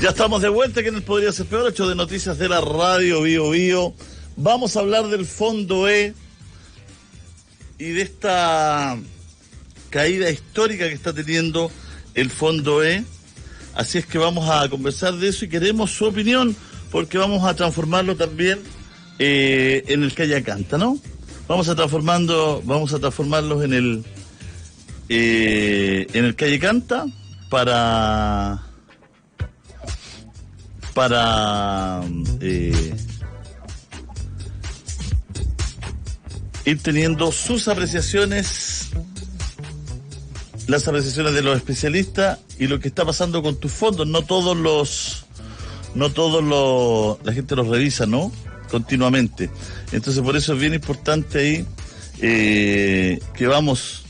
Ya estamos de vuelta aquí en el Podría Ser Peor, 8 de noticias de la radio Bio Bio. Vamos a hablar del Fondo E y de esta caída histórica que está teniendo el Fondo E. Así es que vamos a conversar de eso y queremos su opinión, porque vamos a transformarlo también en el Calla Canta, ¿no? Vamos a transformarlos en el Calla Canta para ir teniendo sus apreciaciones, las apreciaciones de los especialistas y lo que está pasando con tus fondos. No todos la gente los revisa, ¿no? Continuamente. Entonces por eso es bien importante ahí que vamos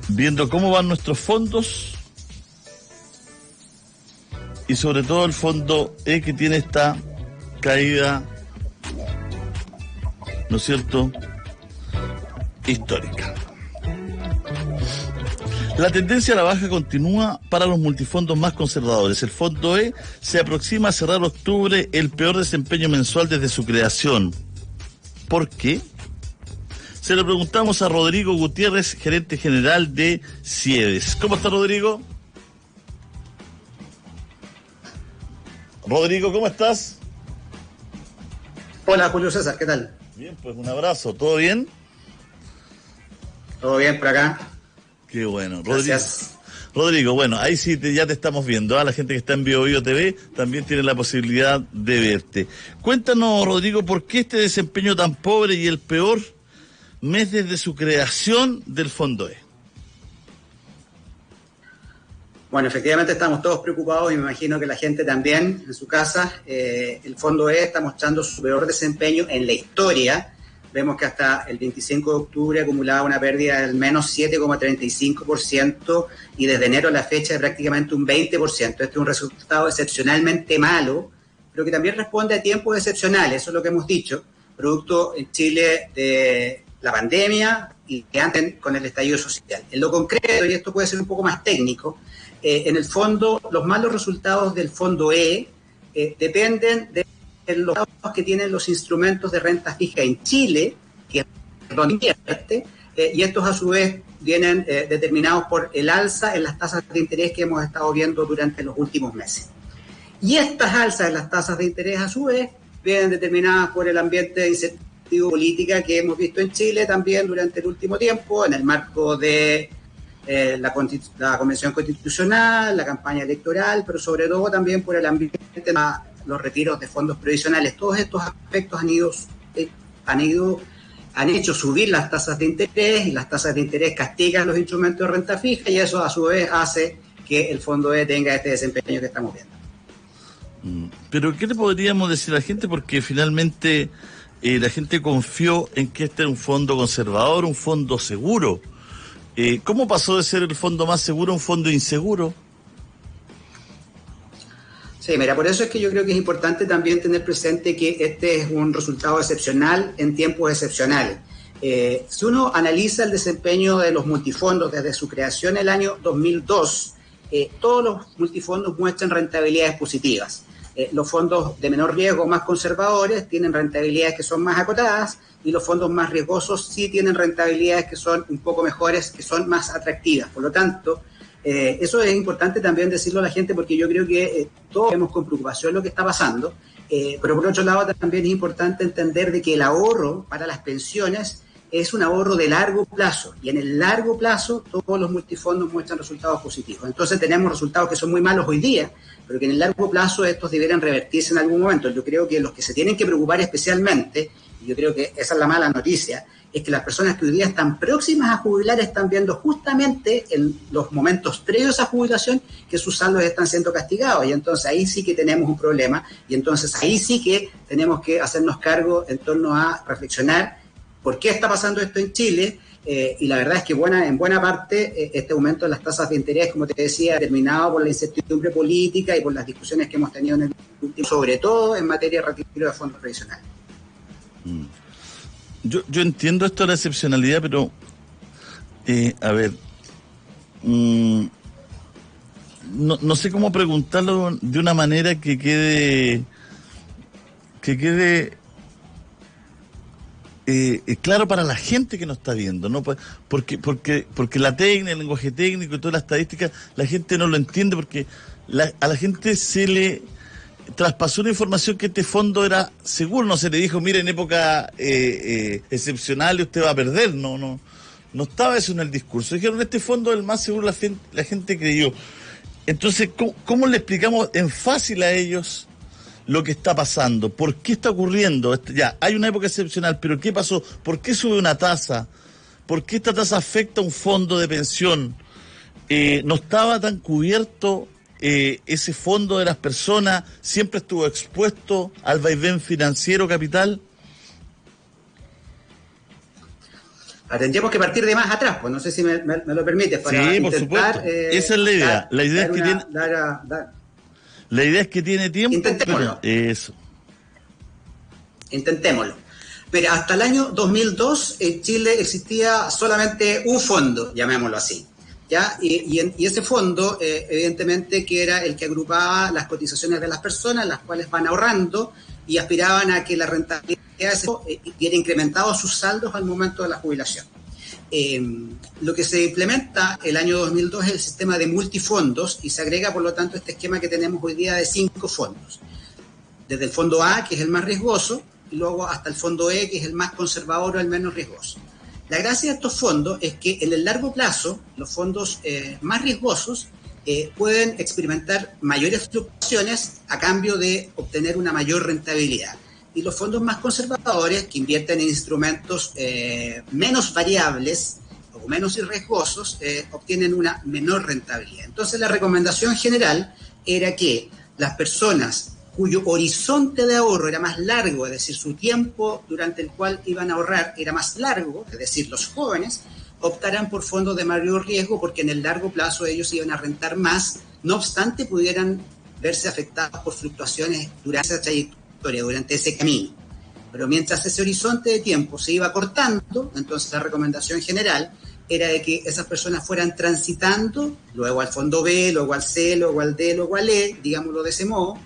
viendo cómo van nuestros fondos y sobre todo el fondo E, que tiene esta caída, ¿no es cierto?, histórica. La tendencia a la baja continúa para los multifondos más conservadores. El Fondo E se aproxima a cerrar octubre el peor desempeño mensual desde su creación. ¿Por qué? Se lo preguntamos a Rodrigo Gutiérrez, gerente general de CIEDES. ¿Cómo está, Rodrigo? Rodrigo, ¿cómo estás? Hola, Julio César, ¿qué tal? Bien, pues un abrazo. ¿Todo bien? Todo bien por acá. Qué bueno. Gracias. Rodrigo, bueno, ahí sí ya te estamos viendo. La gente que está en Bio Bio TV también tiene la posibilidad de verte. Cuéntanos, Rodrigo, ¿por qué este desempeño tan pobre y el peor mes desde su creación del Fondo E? Bueno, efectivamente estamos todos preocupados y me imagino que la gente también en su casa. El Fondo E está mostrando su peor desempeño en la historia. Vemos que hasta el 25 de octubre acumulaba una pérdida del menos 7,35% y desde enero a la fecha de prácticamente un 20%. Este es un resultado excepcionalmente malo, pero que también responde a tiempos excepcionales, eso es lo que hemos dicho, producto en Chile de la pandemia y que antes con el estallido social. En lo concreto, y esto puede ser un poco más técnico, en el fondo, los malos resultados del Fondo E dependen de los resultados que tienen los instrumentos de renta fija en Chile, que es donde invierte, y estos a su vez vienen determinados por el alza en las tasas de interés que hemos estado viendo durante los últimos meses. Y estas alzas en las tasas de interés a su vez vienen determinadas por el ambiente de incertidumbre política que hemos visto en Chile también durante el último tiempo, en el marco de la Convención Constitucional, la campaña electoral, pero sobre todo también por el ambiente de los retiros de fondos previsionales. Todos estos aspectos han hecho subir las tasas de interés, y las tasas de interés castigan los instrumentos de renta fija, y eso a su vez hace que el Fondo E tenga este desempeño que estamos viendo. Pero ¿qué le podríamos decir a la gente? Porque finalmente la gente confió en que este era un fondo conservador, un fondo seguro. ¿Cómo pasó de ser el fondo más seguro a un fondo inseguro? Sí, mira, por eso es que yo creo que es importante también tener presente que este es un resultado excepcional en tiempos excepcionales. Si uno analiza el desempeño de los multifondos desde su creación en el año 2002, todos los multifondos muestran rentabilidades positivas. Los fondos de menor riesgo, más conservadores, tienen rentabilidades que son más acotadas, y los fondos más riesgosos sí tienen rentabilidades que son un poco mejores, que son más atractivas. Por lo tanto, eso es importante también decirlo a la gente, porque yo creo que todos vemos con preocupación lo que está pasando, pero por otro lado también es importante entender de que el ahorro para las pensiones es un ahorro de largo plazo, y en el largo plazo todos los multifondos muestran resultados positivos. Entonces tenemos resultados que son muy malos hoy día, pero que en el largo plazo estos deberían revertirse en algún momento. Yo creo que los que se tienen que preocupar especialmente, y yo creo que esa es la mala noticia, es que las personas que hoy día están próximas a jubilar están viendo justamente en los momentos previos a jubilación que sus saldos están siendo castigados, y entonces ahí sí que tenemos un problema, y entonces ahí sí que tenemos que hacernos cargo en torno a reflexionar por qué está pasando esto en Chile. Y la verdad es que en buena parte este aumento de las tasas de interés, como te decía, determinado por la incertidumbre política y por las discusiones que hemos tenido en el último, sobre todo en materia de retiro de fondos previsionales. Yo entiendo esto de la excepcionalidad, pero a ver, no sé cómo preguntarlo de una manera que quede claro para la gente que nos está viendo, ¿no? Porque la técnica, el lenguaje técnico y toda la estadística, la gente no lo entiende porque a la gente se le traspasó una información que este fondo era seguro, no se le dijo, mire, en época excepcional usted va a perder, no estaba eso en el discurso. Dijeron, este fondo es el más seguro, la gente creyó. Entonces, ¿cómo le explicamos en fácil a ellos lo que está pasando? ¿Por qué está ocurriendo? Ya, hay una época excepcional, pero ¿qué pasó? ¿Por qué sube una tasa? ¿Por qué esta tasa afecta a un fondo de pensión? ¿No estaba tan cubierto ese fondo de las personas? ¿Siempre estuvo expuesto al vaivén financiero capital? Tendríamos que partir de más atrás, pues no sé si me lo permites. Para sí, por supuesto. Esa es la idea. La idea es que tiene... La idea es que tiene tiempo. Intentémoslo. Eso. Intentémoslo. Pero hasta el año 2002 en Chile existía solamente un fondo, llamémoslo así. ¿Ya? Y ese fondo, evidentemente, que era el que agrupaba las cotizaciones de las personas, las cuales van ahorrando y aspiraban a que la rentabilidad hubiera incrementado sus saldos al momento de la jubilación. Lo que se implementa el año 2002 es el sistema de multifondos y se agrega, por lo tanto, este esquema que tenemos hoy día de 5 fondos. Desde el fondo A, que es el más riesgoso, y luego hasta el fondo E, que es el más conservador o el menos riesgoso. La gracia de estos fondos es que en el largo plazo, los fondos más riesgosos pueden experimentar mayores fluctuaciones a cambio de obtener una mayor rentabilidad. Y los fondos más conservadores, que invierten en instrumentos menos variables o menos riesgosos, obtienen una menor rentabilidad. Entonces, la recomendación general era que las personas cuyo horizonte de ahorro era más largo, es decir, su tiempo durante el cual iban a ahorrar era más largo, es decir, los jóvenes, optaran por fondos de mayor riesgo porque en el largo plazo ellos iban a rentar más, no obstante pudieran verse afectados por fluctuaciones durante esa trayectoria, durante ese camino. Pero mientras ese horizonte de tiempo se iba cortando, entonces la recomendación general era de que esas personas fueran transitando, luego al fondo B, luego al C, luego al D, luego al E, digámoslo de ese modo,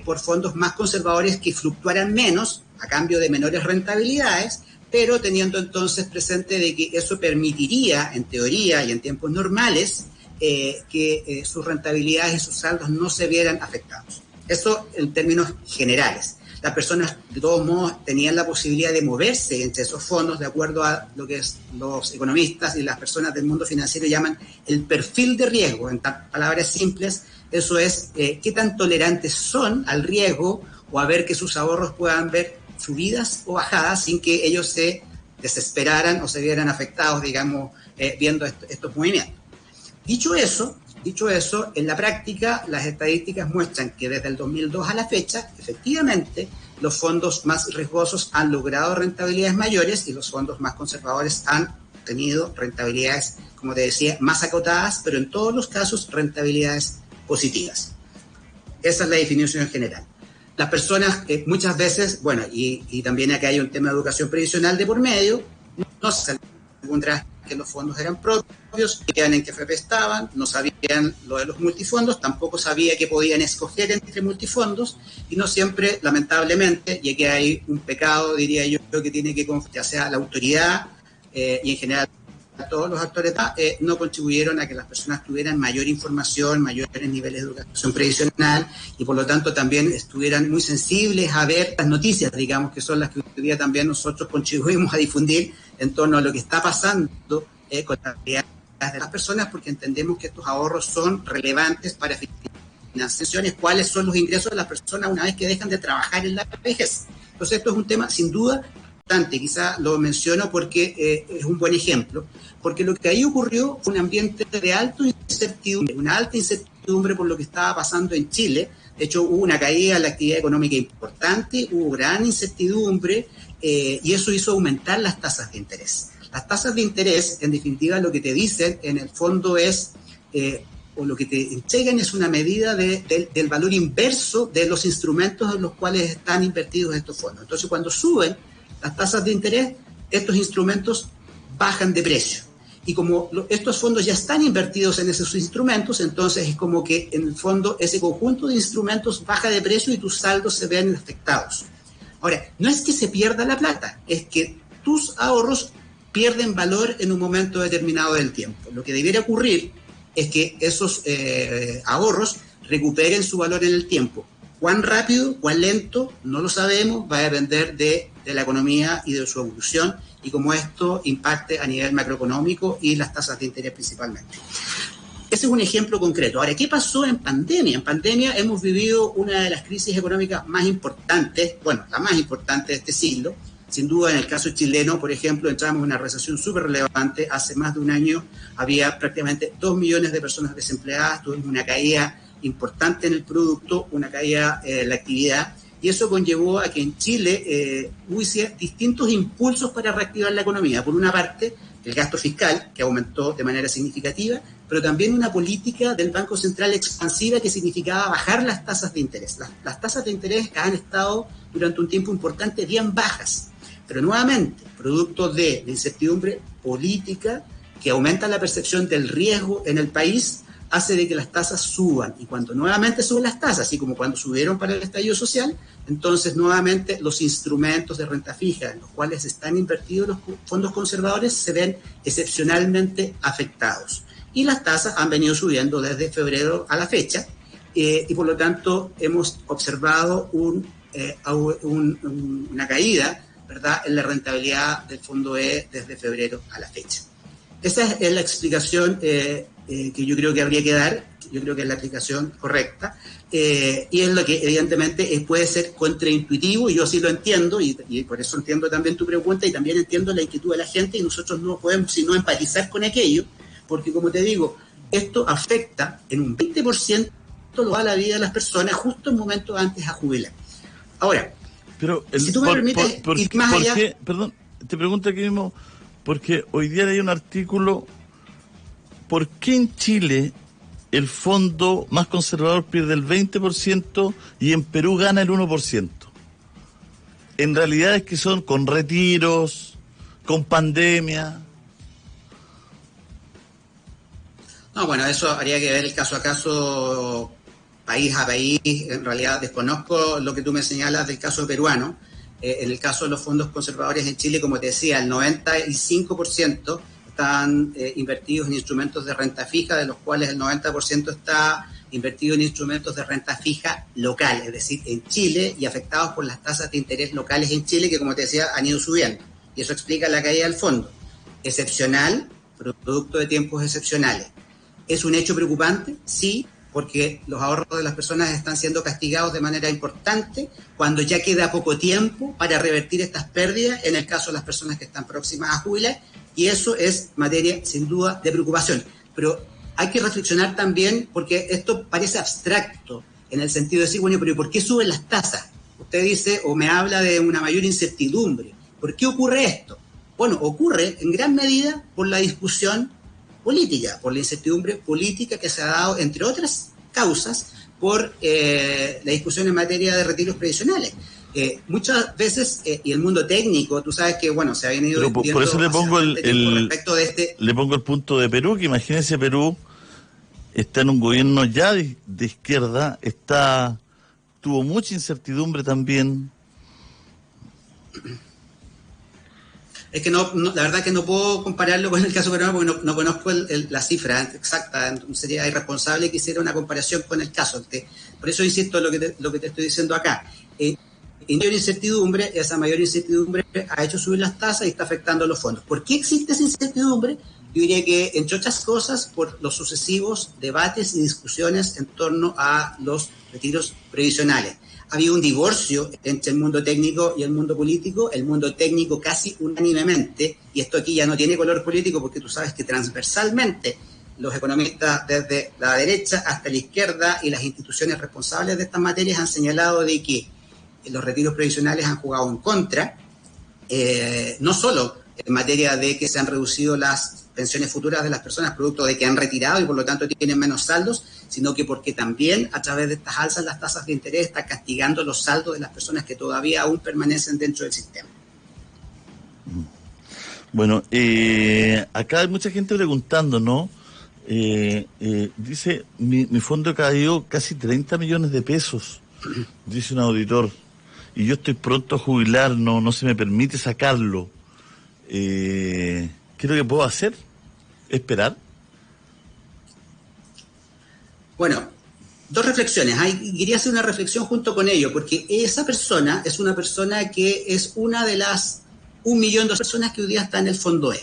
por fondos más conservadores que fluctuaran menos a cambio de menores rentabilidades, pero teniendo entonces presente de que eso permitiría, en teoría y en tiempos normales, que sus rentabilidades y sus saldos no se vieran afectados. Eso en términos generales. Las personas, de todos modos, tenían la posibilidad de moverse entre esos fondos de acuerdo a lo que los economistas y las personas del mundo financiero llaman el perfil de riesgo. En palabras simples, eso es qué tan tolerantes son al riesgo o a ver que sus ahorros puedan ver subidas o bajadas sin que ellos se desesperaran o se vieran afectados, digamos, viendo estos movimientos. Dicho eso, en la práctica las estadísticas muestran que desde el 2002 a la fecha, efectivamente, los fondos más riesgosos han logrado rentabilidades mayores y los fondos más conservadores han tenido rentabilidades, como te decía, más acotadas, pero en todos los casos rentabilidades positivas. Esa es la definición general. Las personas muchas veces, bueno, y también acá hay un tema de educación previsional de por medio, no se encuentra que los fondos eran propios, sabían en qué FP estaban, no sabían lo de los multifondos, tampoco sabía que podían escoger entre multifondos, y no siempre, lamentablemente, y aquí hay un pecado, diría yo, que tiene que, ya sea la autoridad y en general todos los actores no contribuyeron a que las personas tuvieran mayor información, mayores niveles de educación previsional y por lo tanto también estuvieran muy sensibles a ver las noticias, digamos, que son las que hoy día también nosotros contribuimos a difundir en torno a lo que está pasando con las actividades de las personas, porque entendemos que estos ahorros son relevantes para financiaciones, cuáles son los ingresos de las personas una vez que dejan de trabajar en la vejez. Entonces esto es un tema sin duda importante, quizá lo menciono porque es un buen ejemplo, porque lo que ahí ocurrió fue un ambiente de alta incertidumbre, una alta incertidumbre por lo que estaba pasando en Chile. De hecho, hubo una caída en la actividad económica importante, hubo gran incertidumbre y eso hizo aumentar las tasas de interés. Las tasas de interés, en definitiva, lo que te dicen en el fondo es, o lo que te entregan es una medida del valor inverso de los instrumentos en los cuales están invertidos estos fondos. Entonces, cuando suben las tasas de interés, estos instrumentos bajan de precio. Y como estos fondos ya están invertidos en esos instrumentos, entonces es como que en el fondo ese conjunto de instrumentos baja de precio y tus saldos se ven afectados. Ahora, no es que se pierda la plata, es que tus ahorros pierden valor en un momento determinado del tiempo. Lo que debiera ocurrir es que esos ahorros recuperen su valor en el tiempo. Cuán rápido, cuán lento, no lo sabemos, va a depender de la economía y de su evolución y cómo esto impacte a nivel macroeconómico y las tasas de interés principalmente. Ese es un ejemplo concreto. Ahora, ¿qué pasó en pandemia? En pandemia hemos vivido una de las crisis económicas más importantes, bueno, la más importante de este siglo. Sin duda, en el caso chileno, por ejemplo, entramos en una recesión súper relevante. Hace más de un año había prácticamente 2 millones de personas desempleadas, tuvimos una caída importante en el producto, una caída en la actividad, y eso conllevó a que en Chile hubiese distintos impulsos para reactivar la economía. Por una parte, el gasto fiscal, que aumentó de manera significativa, pero también una política del Banco Central expansiva que significaba bajar las tasas de interés. Las tasas de interés han estado durante un tiempo importante bien bajas, pero nuevamente, producto de la incertidumbre política que aumenta la percepción del riesgo en el país, hace de que las tasas suban, y cuando nuevamente suben las tasas, así como cuando subieron para el estallido social, entonces nuevamente los instrumentos de renta fija en los cuales están invertidos los fondos conservadores se ven excepcionalmente afectados. Y las tasas han venido subiendo desde febrero a la fecha, y por lo tanto hemos observado una caída, ¿verdad?, en la rentabilidad del fondo E desde febrero a la fecha. Esa es la explicación que yo creo que habría que dar, yo creo que es la explicación correcta, y es lo que evidentemente puede ser contraintuitivo, y yo así lo entiendo, y por eso entiendo también tu pregunta, y también entiendo la inquietud de la gente, y nosotros no podemos sino empatizar con aquello, porque como te digo, esto afecta en un 20% toda la vida de las personas justo en momentos antes a jubilar. Ahora, pero si tú me permites ir más allá... Perdón, te pregunto aquí mismo, porque hoy día hay un artículo, ¿por qué en Chile el fondo más conservador pierde el 20% y en Perú gana el 1%? En realidad es que son con retiros, con pandemia. No, bueno, eso habría que ver el caso a caso, país a país. En realidad desconozco lo que tú me señalas del caso peruano. En el caso de los fondos conservadores en Chile, como te decía, el 95% están invertidos en instrumentos de renta fija, de los cuales el 90% está invertido en instrumentos de renta fija local, es decir, en Chile, y afectados por las tasas de interés locales en Chile, que como te decía, han ido subiendo. Y eso explica la caída del fondo. Excepcional, producto de tiempos excepcionales. ¿Es un hecho preocupante? Sí, porque los ahorros de las personas están siendo castigados de manera importante cuando ya queda poco tiempo para revertir estas pérdidas en el caso de las personas que están próximas a jubilar, y eso es materia sin duda de preocupación. Pero hay que reflexionar también, porque esto parece abstracto en el sentido de decir, bueno, pero ¿por qué suben las tasas? Usted dice o me habla de una mayor incertidumbre. ¿Por qué ocurre esto? Bueno, ocurre en gran medida por la discusión política, por la incertidumbre política que se ha dado, entre otras causas, por la discusión en materia de retiros previsionales. Muchas veces, y el mundo técnico, tú sabes que, bueno, se ha venido viendo... Por eso le pongo respecto de este... Le pongo el punto de Perú, que imagínense, Perú está en un gobierno ya de izquierda, tuvo mucha incertidumbre también. Es que no, la verdad que no puedo compararlo con el caso peruano porque no conozco la cifra exacta. Sería irresponsable que hiciera una comparación con el caso. Por eso insisto en lo que te estoy diciendo acá. Mayor incertidumbre, esa mayor incertidumbre ha hecho subir las tasas y está afectando a los fondos. ¿Por qué existe esa incertidumbre? Yo diría que, entre otras cosas, por los sucesivos debates y discusiones en torno a los retiros previsionales. Ha habido un divorcio entre el mundo técnico y el mundo político, el mundo técnico casi unánimemente, y esto aquí ya no tiene color político porque tú sabes que transversalmente los economistas desde la derecha hasta la izquierda y las instituciones responsables de estas materias han señalado de que los retiros previsionales han jugado en contra, no solo en materia de que se han reducido las pensiones futuras de las personas producto de que han retirado y por lo tanto tienen menos saldos, sino que porque también a través de estas alzas las tasas de interés están castigando los saldos de las personas que todavía aún permanecen dentro del sistema. Bueno, acá hay mucha gente preguntando, ¿no? Dice, mi fondo ha caído casi 30 millones de pesos, dice un auditor, y yo estoy pronto a jubilar, no se me permite sacarlo. ¿Qué es lo que puedo hacer? ¿Esperar? Bueno, dos reflexiones. Quería hacer una reflexión junto con ello, porque esa persona es una persona que es una de las 1.000.000 de personas que hoy día está en el fondo E.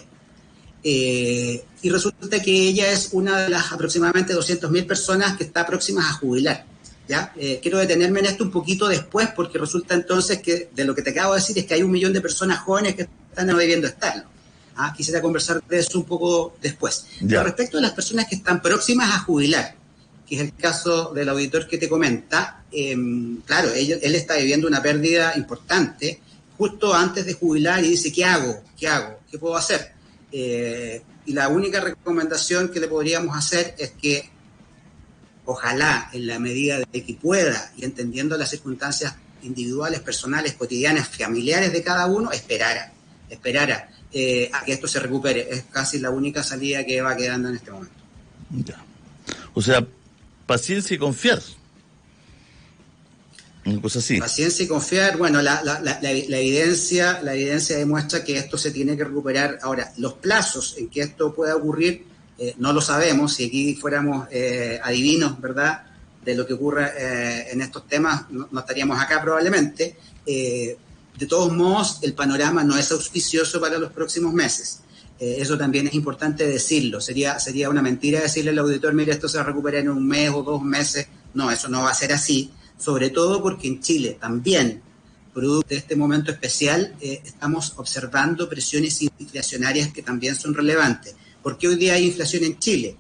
Y resulta que ella es una de las aproximadamente 200.000 personas que está próximas a jubilar. ¿Ya? Quiero detenerme en esto un poquito después, porque resulta entonces que de lo que te acabo de decir es que hay 1.000.000 de personas jóvenes que están no debiendo estarlo. Quisiera conversar de eso un poco después. Pero respecto a las personas que están próximas a jubilar, que es el caso del auditor que te comenta, claro, él está viviendo una pérdida importante justo antes de jubilar y dice, ¿qué hago? ¿Qué puedo hacer? Y la única recomendación que le podríamos hacer es que ojalá, en la medida de que pueda y entendiendo las circunstancias individuales, personales, cotidianas, familiares de cada uno, esperara a que esto se recupere. Es casi la única salida que va quedando en este momento. Ya. O sea, paciencia y confiar. Una cosa así. Paciencia y confiar. Bueno, la evidencia demuestra que esto se tiene que recuperar. Ahora, los plazos en que esto pueda ocurrir, no lo sabemos. Si aquí fuéramos adivinos, ¿verdad?, de lo que ocurre en estos temas, no estaríamos acá probablemente. De todos modos, el panorama no es auspicioso para los próximos meses. Eso también es importante decirlo. Sería una mentira decirle al auditor, mire, esto se va a recuperar en 1 mes o 2 meses. No, eso no va a ser así. Sobre todo porque en Chile también, producto de este momento especial, estamos observando presiones inflacionarias que también son relevantes. ¿Por qué hoy día hay inflación en Chile?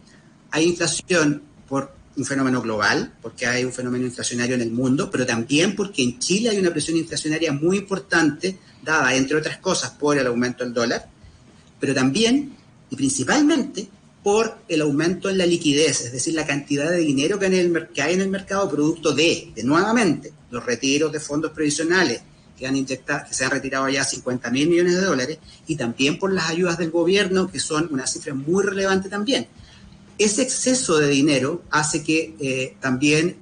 Hay inflación por un fenómeno global, porque hay un fenómeno inflacionario en el mundo, pero también porque en Chile hay una presión inflacionaria muy importante, dada, entre otras cosas, por el aumento del dólar, pero también y principalmente por el aumento en la liquidez, es decir, la cantidad de dinero que hay en el mercado producto de nuevamente, los retiros de fondos previsionales que se han retirado ya 50.000 millones de dólares, y también por las ayudas del gobierno, que son una cifra muy relevante también. Ese exceso de dinero hace que también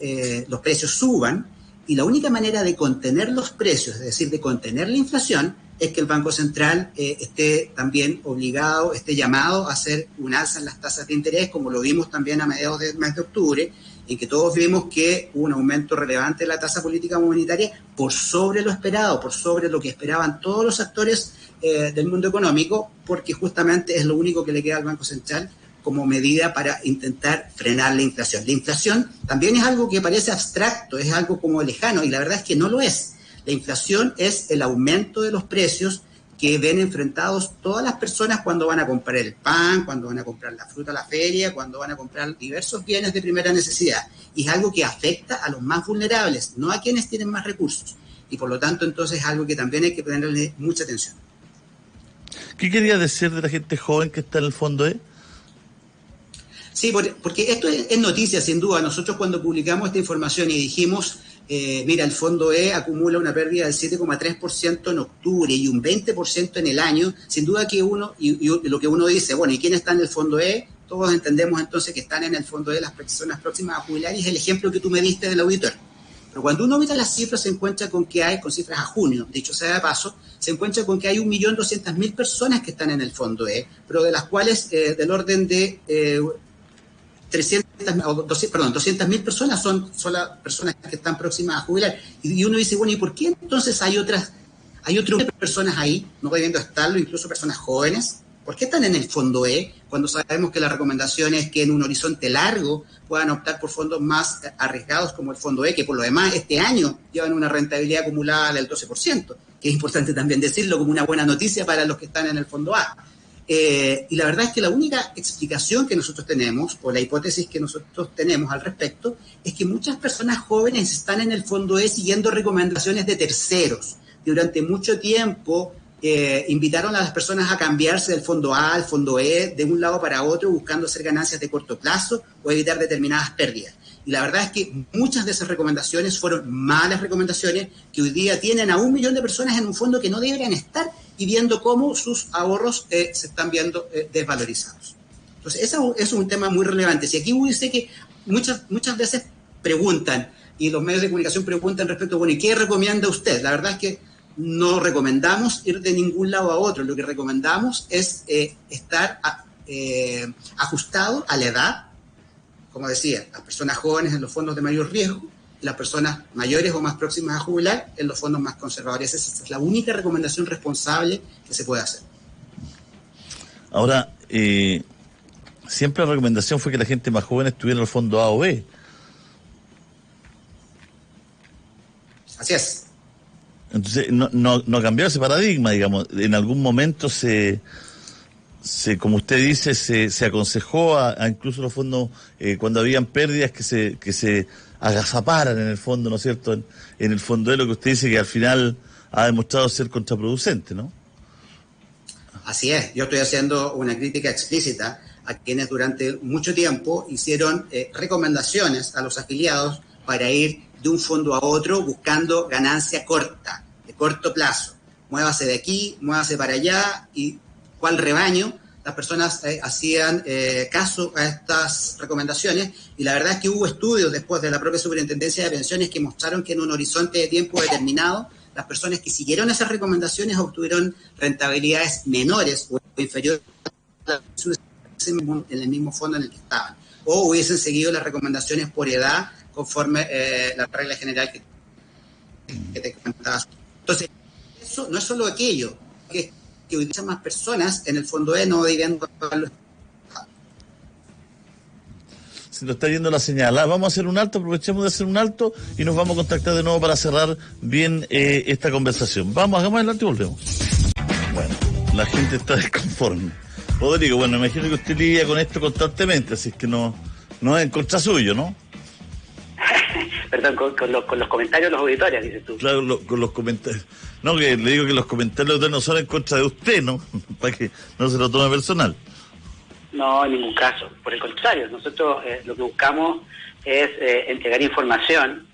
los precios suban, y la única manera de contener los precios, es decir, de contener la inflación, es que el Banco Central esté también obligado, esté llamado a hacer un alza en las tasas de interés, como lo vimos también a mediados del mes de octubre, en que todos vimos que hubo un aumento relevante de la tasa política monetaria por sobre lo esperado, por sobre lo que esperaban todos los actores del mundo económico, porque justamente es lo único que le queda al Banco Central como medida para intentar frenar la inflación. La inflación también es algo que parece abstracto, es algo como lejano, y la verdad es que no lo es. La inflación es el aumento de los precios que ven enfrentados todas las personas cuando van a comprar el pan, cuando van a comprar la fruta a la feria, cuando van a comprar diversos bienes de primera necesidad. Y es algo que afecta a los más vulnerables, no a quienes tienen más recursos. Y por lo tanto, entonces, es algo que también hay que ponerle mucha atención. ¿Qué quería decir de la gente joven que está en el fondo E? Sí, porque esto es noticia, sin duda. Nosotros cuando publicamos esta información y dijimos, mira, el fondo E acumula una pérdida del 7,3% en octubre y un 20% en el año, sin duda que lo que uno dice, bueno, ¿y quién está en el fondo E? Todos entendemos entonces que están en el fondo E las personas próximas a jubilar, y es el ejemplo que tú me diste del auditor. Pero cuando uno mira las cifras, se encuentra con que hay, con cifras a junio, dicho sea de paso, se encuentra con que hay 1.200.000 personas que están en el fondo E, pero de las cuales del orden de 200.000 personas son las personas que están próximas a jubilar. Y uno dice, bueno, ¿y por qué entonces hay otro grupo de personas ahí, no debiendo estarlo, incluso personas jóvenes? ¿Por qué están en el fondo E cuando sabemos que la recomendación es que en un horizonte largo puedan optar por fondos más arriesgados como el fondo E, que por lo demás este año llevan una rentabilidad acumulada del 12%, que es importante también decirlo como una buena noticia para los que están en el fondo A? Y la verdad es que la única explicación que nosotros tenemos, o la hipótesis que nosotros tenemos al respecto, es que muchas personas jóvenes están en el fondo E siguiendo recomendaciones de terceros. Durante mucho tiempo invitaron a las personas a cambiarse del fondo A al fondo E de un lado para otro, buscando hacer ganancias de corto plazo o evitar determinadas pérdidas. Y la verdad es que muchas de esas recomendaciones fueron malas recomendaciones que hoy día tienen a 1 millón de personas en un fondo que no deberían estar y viendo cómo sus ahorros se están viendo desvalorizados. Entonces, eso es un tema muy relevante. Si aquí dice que muchas veces preguntan, y los medios de comunicación preguntan respecto, bueno, ¿y qué recomienda usted? La verdad es que no recomendamos ir de ningún lado a otro. Lo que recomendamos es estar ajustado a la edad, como decía, las personas jóvenes en los fondos de mayor riesgo, y las personas mayores o más próximas a jubilar en los fondos más conservadores. Esa es la única recomendación responsable que se puede hacer. Ahora, siempre la recomendación fue que la gente más joven estuviera en el fondo A o B. Así es. Entonces, no ha cambiado ese paradigma, digamos. En algún momento como usted dice, se aconsejó a incluso los fondos, cuando habían pérdidas, que se agazaparan en el fondo, ¿no es cierto? En el fondo de lo que usted dice, que al final ha demostrado ser contraproducente, ¿no? Así es. Yo estoy haciendo una crítica explícita a quienes durante mucho tiempo hicieron recomendaciones a los afiliados para ir de un fondo a otro buscando ganancia corta, de corto plazo. Muévase de aquí, muévase para allá, y cual rebaño las personas hacían caso a estas recomendaciones, y la verdad es que hubo estudios después de la propia Superintendencia de Pensiones que mostraron que en un horizonte de tiempo determinado las personas que siguieron esas recomendaciones obtuvieron rentabilidades menores o inferiores en el mismo fondo en el que estaban, o hubiesen seguido las recomendaciones por edad conforme la regla general que te comentaba. Entonces, eso no es solo aquello, que hoy día más personas en el fondo E no deberían pagarlo. Se nos está yendo la señal. Vamos a hacer un alto, aprovechemos de hacer un alto y nos vamos a contactar de nuevo para cerrar bien esta conversación. Vamos, hagamos adelante y volvemos. Bueno, la gente está desconforme. Rodrigo, bueno, imagino que usted lidia con esto constantemente, así es que no es en contra suyo, ¿no? Perdón, con los comentarios de los auditores, dices tú. Claro, con los comentarios. No, que le digo que los comentarios de usted no son en contra de usted, ¿no? Para que no se lo tome personal. No, en ningún caso. Por el contrario, nosotros lo que buscamos es entregar información,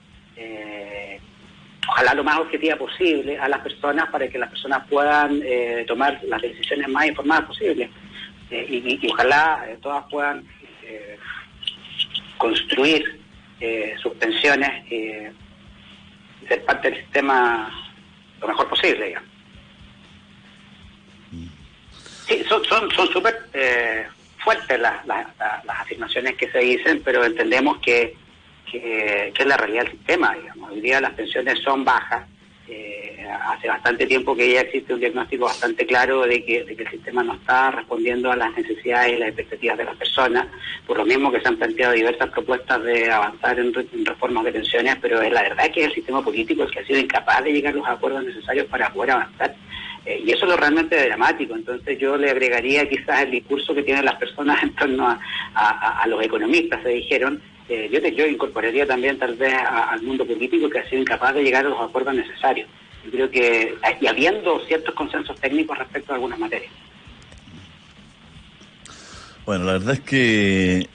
ojalá lo más objetiva posible, a las personas para que las personas puedan tomar las decisiones más informadas posibles. Y ojalá todas puedan construir sus pensiones y ser parte del sistema lo mejor posible, digamos. Sí, son súper fuertes las afirmaciones que se dicen, pero entendemos que es la realidad del sistema, digamos. Hoy día las pensiones son bajas. Hace bastante tiempo que ya existe un diagnóstico bastante claro de que el sistema no está respondiendo a las necesidades y las expectativas de las personas, por lo mismo que se han planteado diversas propuestas de avanzar en reformas de pensiones, pero es la verdad que es el sistema político el que ha sido incapaz de llegar a los acuerdos necesarios para poder avanzar. Y eso es lo realmente dramático. Entonces yo le agregaría quizás el discurso que tienen las personas en torno a los economistas, se dijeron. Yo incorporaría también tal vez al mundo político que ha sido incapaz de llegar a los acuerdos necesarios. Yo creo que, y habiendo ciertos consensos técnicos respecto a algunas materias. Bueno, la verdad es que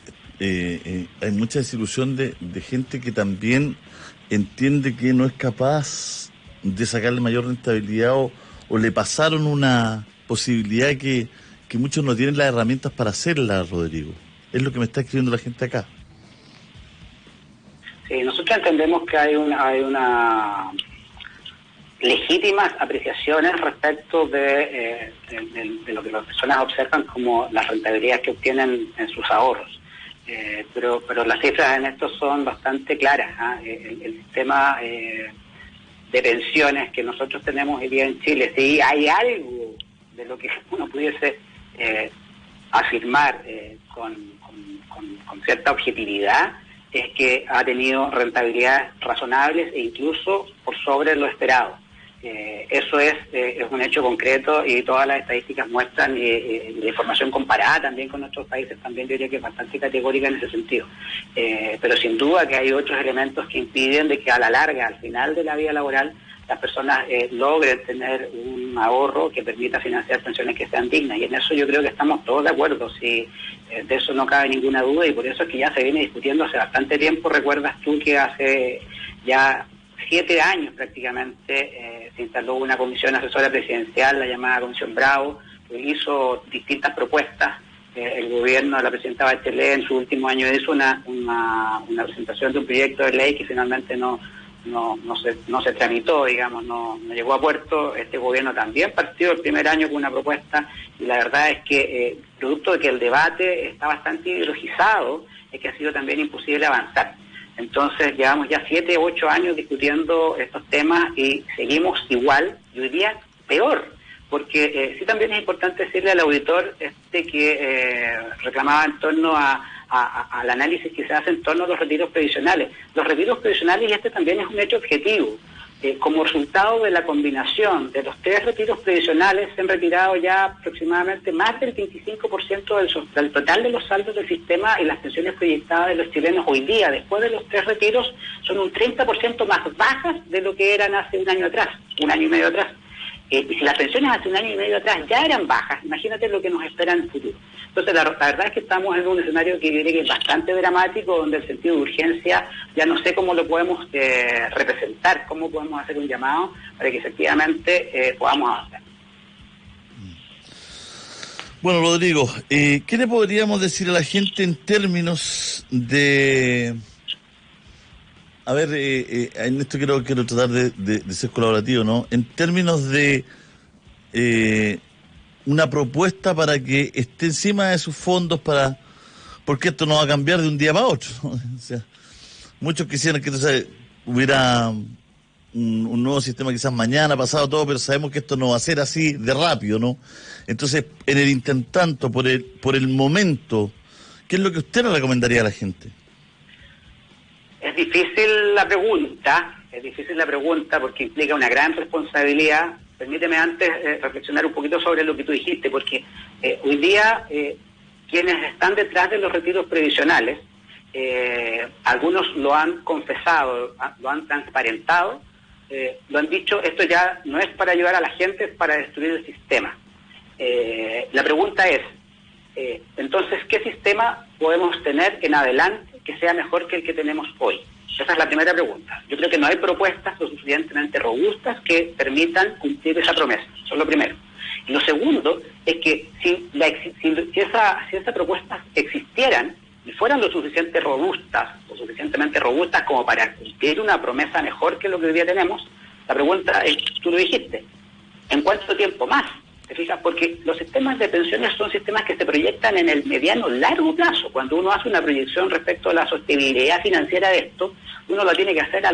hay mucha desilusión de gente que también entiende que no es capaz de sacarle mayor rentabilidad o le pasaron una posibilidad que muchos no tienen las herramientas para hacerla, Rodrigo. Es lo que me está escribiendo la gente acá. Sí, nosotros entendemos que hay una legítimas apreciaciones respecto de lo que las personas observan como las rentabilidades que obtienen en sus ahorros. Pero las cifras en esto son bastante claras. El sistema de pensiones que nosotros tenemos hoy día en Chile, si hay algo de lo que uno pudiese afirmar con cierta objetividad, es que ha tenido rentabilidades razonables e incluso por sobre lo esperado. Eso es un hecho concreto y todas las estadísticas muestran, y la información comparada también con otros países también diría que es bastante categórica en ese sentido. Pero sin duda que hay otros elementos que impiden de que a la larga, al final de la vida laboral, las personas logren tener un ahorro que permita financiar pensiones que sean dignas. Y en eso yo creo que estamos todos de acuerdo, si de eso no cabe ninguna duda, y por eso es que ya se viene discutiendo hace bastante tiempo. Recuerdas tú que hace ya 7 años prácticamente se instaló una comisión asesora presidencial, la llamada Comisión Bravo, que hizo distintas propuestas. El gobierno de la presidenta Bachelet en su último año hizo una presentación de un proyecto de ley que finalmente no se tramitó, digamos, no llegó a puerto. Este gobierno también partió el primer año con una propuesta, y la verdad es que producto de que el debate está bastante ideologizado, es que ha sido también imposible avanzar. Entonces llevamos ya 7, 8 años discutiendo estos temas y seguimos igual, yo diría peor, porque sí también es importante decirle al auditor que reclamaba en torno al análisis que se hace en torno a los retiros previsionales. Los retiros previsionales, y también es un hecho objetivo, como resultado de la combinación de los 3 retiros previsionales, se han retirado ya aproximadamente más del 25% del total de los saldos del sistema, y las pensiones proyectadas de los chilenos hoy día, después de los 3 retiros, son un 30% más bajas de lo que eran hace un año y medio atrás. Y si las pensiones hace un año y medio atrás ya eran bajas, imagínate lo que nos espera en el futuro. Entonces la verdad es que estamos en un escenario que yo diría que es bastante dramático, donde el sentido de urgencia ya no sé cómo lo podemos representar, cómo podemos hacer un llamado para que efectivamente podamos avanzar. Bueno, Rodrigo, ¿qué le podríamos decir a la gente en términos de... A ver, en esto quiero tratar de ser colaborativo, ¿no? En términos de una propuesta para que esté encima de sus fondos, porque esto no va a cambiar de un día para otro, ¿no? O sea, muchos quisieran que hubiera un nuevo sistema quizás mañana, pasado, todo, pero sabemos que esto no va a ser así de rápido, ¿no? Entonces, en el intentanto, por el momento, ¿qué es lo que usted le recomendaría a la gente? Es difícil la pregunta porque implica una gran responsabilidad. Permíteme antes reflexionar un poquito sobre lo que tú dijiste, porque hoy día quienes están detrás de los retiros previsionales, algunos lo han confesado, lo han transparentado, lo han dicho, esto ya no es para ayudar a la gente, es para destruir el sistema. La pregunta es, entonces, ¿qué sistema podemos tener en adelante que sea mejor que el que tenemos hoy? Esa es la primera pregunta. Yo creo que no hay propuestas lo suficientemente robustas que permitan cumplir esa promesa. Eso es lo primero. Y lo segundo es que si esas propuestas existieran y fueran lo suficientemente robustas como para cumplir una promesa mejor que lo que hoy día tenemos, la pregunta es, tú lo dijiste, ¿en cuánto tiempo más? ¿Te fijas? Porque los sistemas de pensiones son sistemas que se proyectan en el mediano largo plazo. Cuando uno hace una proyección respecto a la sostenibilidad financiera de esto, uno lo tiene que hacer a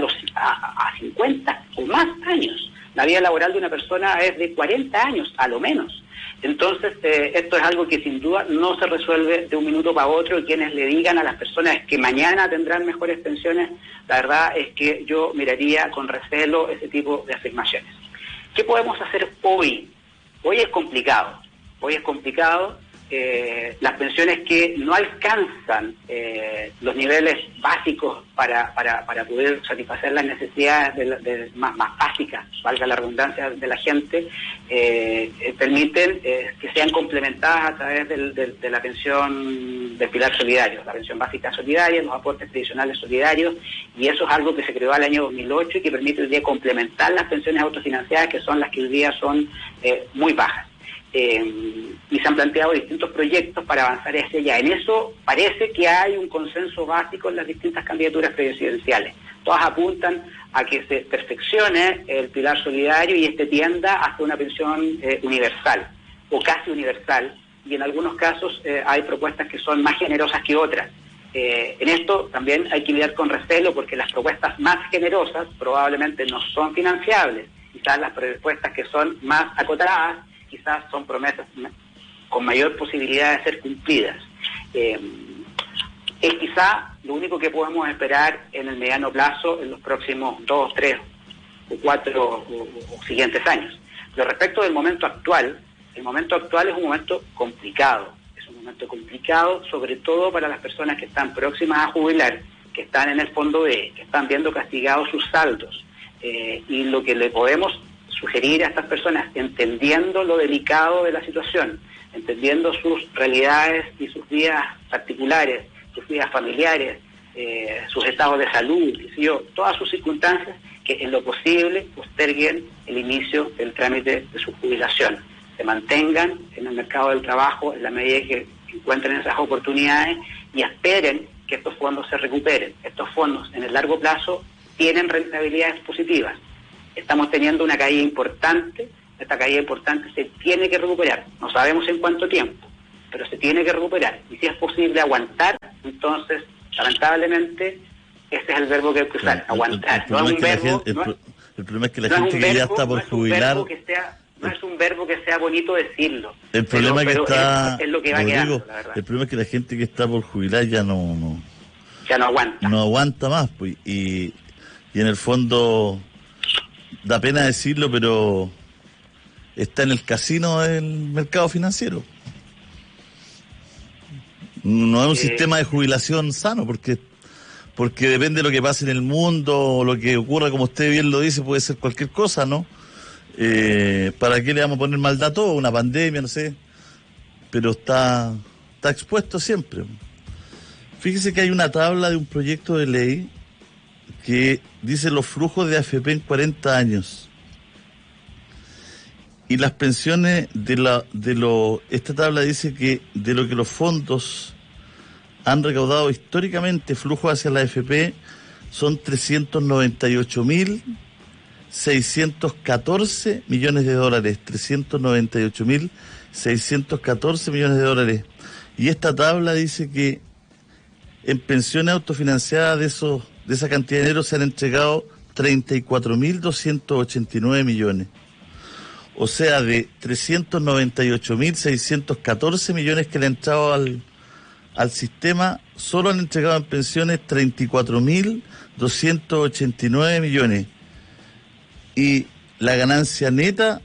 50 o más años. La vida laboral de una persona es de 40 años, a lo menos. Entonces, esto es algo que sin duda no se resuelve de un minuto para otro, y quienes le digan a las personas que mañana tendrán mejores pensiones, la verdad es que yo miraría con recelo ese tipo de afirmaciones. ¿Qué podemos hacer hoy? Hoy es complicado. Las pensiones que no alcanzan los niveles básicos para poder satisfacer las necesidades más básicas, valga la redundancia, de la gente, permiten que sean complementadas a través de la pensión del pilar solidario, la pensión básica solidaria, los aportes previsionales solidarios, y eso es algo que se creó al año 2008 y que permite hoy día complementar las pensiones autofinanciadas, que son las que hoy día son muy bajas. Y se han planteado distintos proyectos para avanzar hacia allá. En eso parece que hay un consenso básico en las distintas candidaturas presidenciales. Todas apuntan a que se perfeccione el pilar solidario y tienda hacia una pensión universal o casi universal, y en algunos casos hay propuestas que son más generosas que otras. En esto también hay que lidiar con recelo, porque las propuestas más generosas probablemente no son financiables. Quizás las propuestas que son más acotadas quizás son promesas con mayor posibilidad de ser cumplidas. Es quizá lo único que podemos esperar en el mediano plazo, en los próximos 2, 3 o 4 o siguientes años. Pero respecto del momento actual, el momento actual es un momento complicado. Es un momento complicado, sobre todo para las personas que están próximas a jubilar, que están en el fondo B, que están viendo castigados sus saldos. y lo que le podemos sugerir a estas personas, entendiendo lo delicado de la situación, entendiendo sus realidades y sus vidas particulares, sus vidas familiares, sus estados de salud, todas sus circunstancias, que en lo posible posterguen el inicio del trámite de su jubilación, se mantengan en el mercado del trabajo en la medida que encuentren esas oportunidades y esperen que estos fondos se recuperen. Estos fondos en el largo plazo tienen rentabilidades positivas. Estamos teniendo una caída importante, esta caída importante se tiene que recuperar, no sabemos en cuánto tiempo, pero se tiene que recuperar, y si es posible aguantar, entonces, lamentablemente, ese es el verbo que hay que usar, aguantar. El problema es que la gente que ya está por jubilar... No es un verbo que sea bonito decirlo. El problema es lo que va quedando, la verdad. El problema es que la gente que está por jubilar ya no aguanta. No aguanta más, pues, y en el fondo da pena decirlo, pero está en el casino del mercado financiero. No es un sistema de jubilación sano, porque depende de lo que pase en el mundo, o lo que ocurra, como usted bien lo dice, puede ser cualquier cosa, ¿no? ¿Para qué le vamos a poner maldad a todo? Una pandemia, no sé. Pero está expuesto siempre. Fíjese que hay una tabla de un proyecto de ley que dice los flujos de AFP en 40 años. Y las pensiones esta tabla dice que de lo que los fondos han recaudado históricamente, flujos hacia la AFP, son 398.614 millones de dólares, 398.614 millones de dólares. Y esta tabla dice que en pensiones autofinanciadas de esa cantidad de dinero se han entregado 34.289 millones. O sea, de 398.614 millones que le han entrado al sistema, solo han entregado en pensiones 34.289 millones. Y la ganancia neta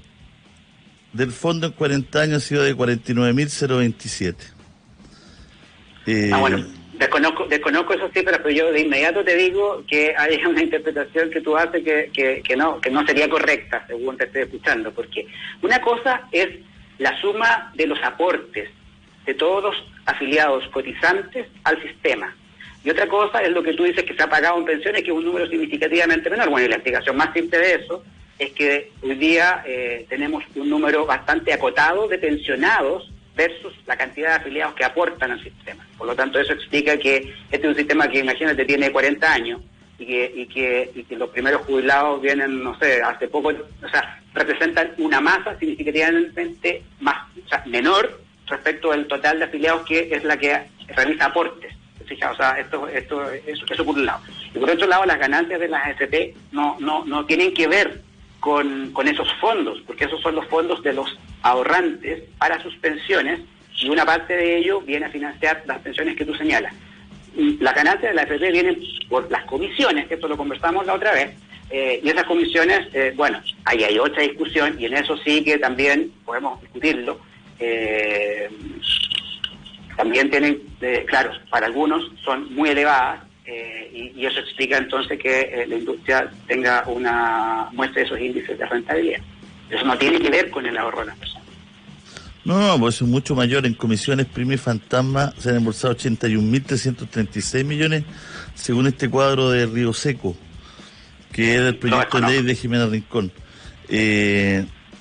del fondo en 40 años ha sido de 49.027. Bueno, desconozco esas cifras, pero yo de inmediato te digo que hay una interpretación que tú haces que no sería correcta, según te estoy escuchando, porque una cosa es la suma de los aportes de todos los afiliados cotizantes al sistema. Y otra cosa es lo que tú dices que se ha pagado en pensiones, que es un número significativamente menor. Bueno, y la explicación más simple de eso es que hoy día tenemos un número bastante acotado de pensionados versus la cantidad de afiliados que aportan al sistema. Por lo tanto, eso explica que este es un sistema que, imagínate, tiene 40 años y que los primeros jubilados vienen, no sé, hace poco, o sea, representan una masa significativamente menor respecto del total de afiliados, que es la que realiza aportes. O sea, eso por un lado. Y por otro lado, las ganancias de las AFP no tienen que ver con esos fondos, porque esos son los fondos de los ahorrantes para sus pensiones, y una parte de ello viene a financiar las pensiones que tú señalas. Las ganancias de la AFP vienen por las comisiones, que esto lo conversamos la otra vez, y esas comisiones, bueno, ahí hay otra discusión, y en eso sí que también podemos discutirlo. También tienen, claro, para algunos son muy elevadas, y eso explica entonces que la industria tenga muestra de esos índices de rentabilidad. Eso no tiene que ver con el ahorro de las personas. No, pues es mucho mayor. En comisiones prima y fantasma se han embolsado 81.336 millones, según este cuadro de Río Seco, que es el proyecto de ley de Jimena Rincón.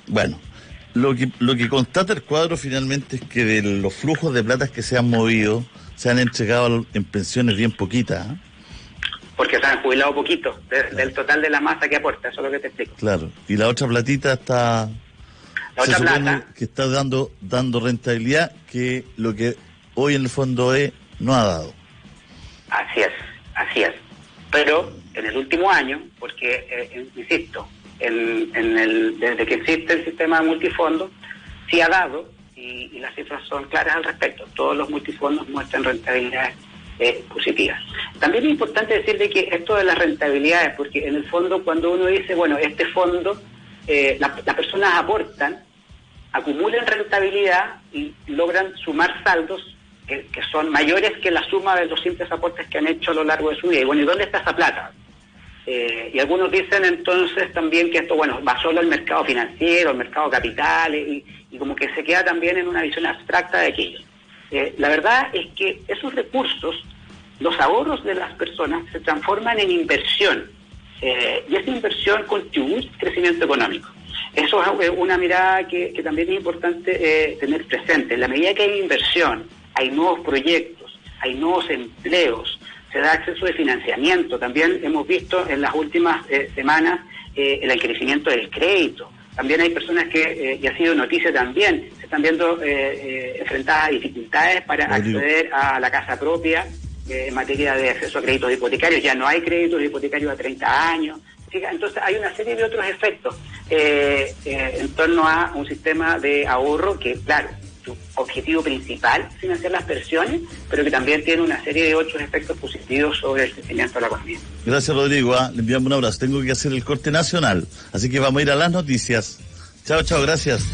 Bueno, lo que constata el cuadro finalmente es que de los flujos de plata que se han movido, se han entregado en pensiones bien poquitas. Porque se han jubilado poquito del total de la masa que aporta, eso es lo que te explico. Claro, y la otra platita está... Se supone que está dando rentabilidad, que lo que hoy en el fondo no ha dado. Así es. Pero en el último año, porque, insisto, desde que existe el sistema de multifondos, sí ha dado, y las cifras son claras al respecto. Todos los multifondos muestran rentabilidades positivas. También es importante decirle que esto de las rentabilidades, porque en el fondo cuando uno dice, bueno, este fondo, las personas aportan, acumulan rentabilidad y logran sumar saldos que son mayores que la suma de los simples aportes que han hecho a lo largo de su vida. Y bueno, ¿y dónde está esa plata? Y algunos dicen entonces también que esto, bueno, va solo al mercado financiero, al mercado capital, y como que se queda también en una visión abstracta de aquello. La verdad es que esos recursos, los ahorros de las personas, se transforman en inversión, y esa inversión contribuye al crecimiento económico. Eso es una mirada que también es importante tener presente. En la medida que hay inversión, hay nuevos proyectos, hay nuevos empleos, se da acceso de financiamiento. También hemos visto en las últimas semanas el crecimiento del crédito. También hay personas que, y ha sido noticia también, se están viendo enfrentadas a dificultades para acceder a la casa propia en materia de acceso a créditos hipotecarios. Ya no hay créditos hipotecarios a 30 años. Entonces hay una serie de otros efectos en torno a un sistema de ahorro que, claro, su objetivo principal es financiar las pensiones, pero que también tiene una serie de otros efectos positivos sobre el crecimiento de la economía. Gracias, Rodrigo. Le enviamos un abrazo. Tengo que hacer el corte nacional, así que vamos a ir a las noticias. Chao, gracias.